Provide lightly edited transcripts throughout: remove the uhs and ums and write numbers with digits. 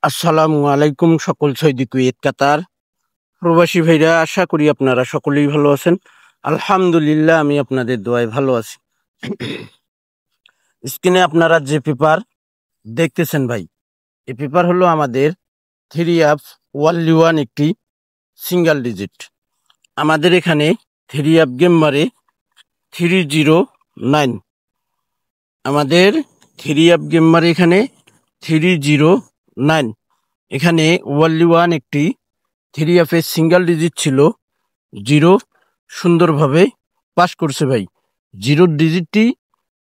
আসসালামু আলাইকুম সকল সৌদি কুয়েত কাতার প্রবাসী ভাইরা, আশা করি আপনারা সকলেই ভালো আছেন। আলহামদুলিল্লাহ, আমি আপনাদের দোয়ায় ভালো আছি। স্ক্রিনে আপনারা যে পেপার দেখতেছেন ভাই, এই পেপার হলো আমাদের 3F ওয়ানলি ওয়ান একটি সিঙ্গেল ডিজিট। আমাদের এখানে 3F গেম মারে 309। আমাদের 3F গেম মারে এখানে 309। এখানে ওয়ানলি ওয়ান একটি 3F এর সিঙ্গেল ডিজিট ছিল, জিরো সুন্দরভাবে পাস করছে ভাই। জিরোর ডিজিটটি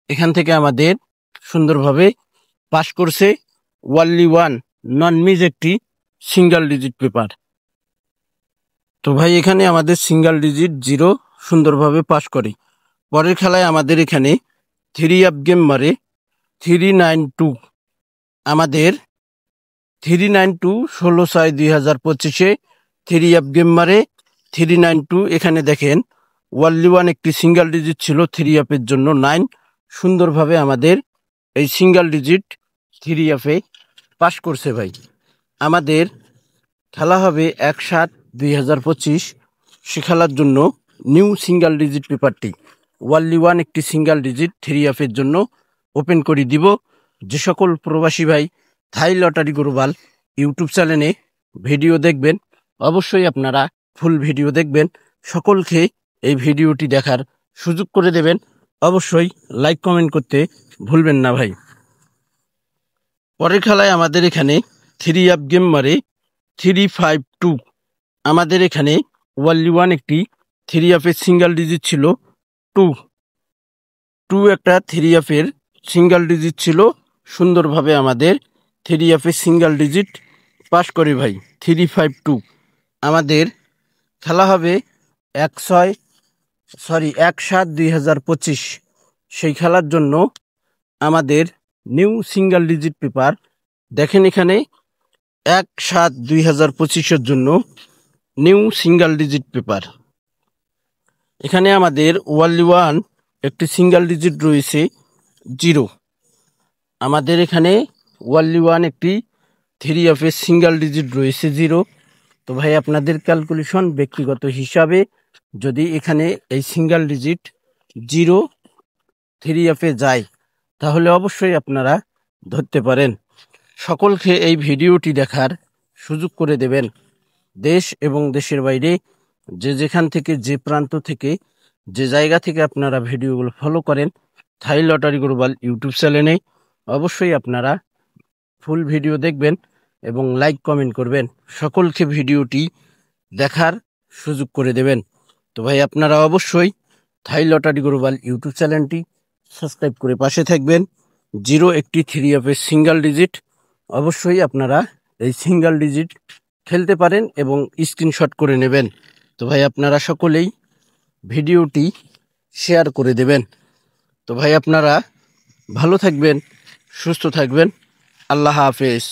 এখান থেকে আমাদের সুন্দরভাবে পাস করছে। ওয়ানলি ওয়ান নন মিস একটি সিঙ্গেল ডিজিট পেপার। তো ভাই এখানে আমাদের সিঙ্গেল ডিজিট জিরো সুন্দরভাবে পাস করে। পরের খেলায় আমাদের এখানে 3F গেম মারে 392। আমাদের 392 16/6/2025 3F গেম মারে 392। এখানে দেখেন ওয়ানলি ওয়ান একটি সিঙ্গেল ডিজিট ছিল 3F এর জন্য 9। সুন্দরভাবে আমাদের এই single digit 3F A pass করছে ভাই। আমাদের খেলা হবে 1/7/2025। সে খেলার জন্য নিউ সিঙ্গেল ডিজিট পেপারটি ওয়ানলি ওয়ান একটি সিঙ্গেল ডিজিট 3F এর জন্য ওপেন করে দিব। যে সকল প্রবাসী ভাই থাই লটারি গ্লোবাল ইউটিউব চ্যানেলে ভিডিও দেখবেন, অবশ্যই আপনারা ফুল ভিডিও দেখবেন। সকলকে এই ভিডিওটি দেখার সুযোগ করে দেবেন। অবশ্যই লাইক কমেন্ট করতে ভুলবেন না ভাই। পরের খেলায় আমাদের এখানে 3F গেম মারে 352। আমাদের এখানে ওয়ানলি ওয়ান একটি 3F এর সিঙ্গেল ডিজিট ছিল 2 একটা 3F এর সিঙ্গেল ডিজিট ছিল। সুন্দরভাবে আমাদের 3F এর সিঙ্গেল ডিজিট পাস করে ভাই 352। আমাদের খেলা হবে 1/7/2025। সেই খেলার জন্য আমাদের নিউ সিঙ্গেল ডিজিট পেপার দেখেন, এখানে 1/7/2025 জন্য নিউ সিঙ্গেল ডিজিট পেপার। এখানে আমাদের ওয়ানলি ওয়ান একটি সিঙ্গেল ডিজিট রয়েছে 0। আমাদের এখানে ওয়ানলি ওয়ান একটি 3F এর সিঙ্গেল ডিজিট রয়েছে 0। তো ভাই আপনাদের ক্যালকুলেশন ব্যক্তিগত হিসাবে যদি এখানে এই সিঙ্গেল ডিজিট 0 3F এ যায় তাহলে অবশ্যই আপনারা ধরতে পারেন। সকলকে এই ভিডিওটি দেখার সুযোগ করে দেবেন। দেশ এবং দেশের বাইরে যে যেখান থেকে, যে প্রান্ত থেকে, যে জায়গা থেকে আপনারা ভিডিওগুলো ফলো করেন, থাই লটারি গ্লোবাল ইউটিউব চ্যানেলে অবশ্যই আপনারা ফুল ভিডিও দেখবেন এবং লাইক কমেন্ট করবেন। সকলকে ভিডিওটি দেখার সুযোগ করে দেবেন। তো ভাই আপনারা অবশ্যই থাই লটারি গ্লোবাল ইউটিউব চ্যানেলটি সাবস্ক্রাইব করে পাশে থাকবেন। 0 একটি 3F এর সিঙ্গেল ডিজিট, অবশ্যই আপনারা এই সিঙ্গেল ডিজিট খেলতে পারেন এবং স্ক্রিনশট করে নেবেন। তো ভাই আপনারা সকলেই ভিডিওটি শেয়ার করে দেবেন। তো ভাই আপনারা ভালো থাকবেন, সুস্থ থাকবেন। আল্লাহ হাফেজ।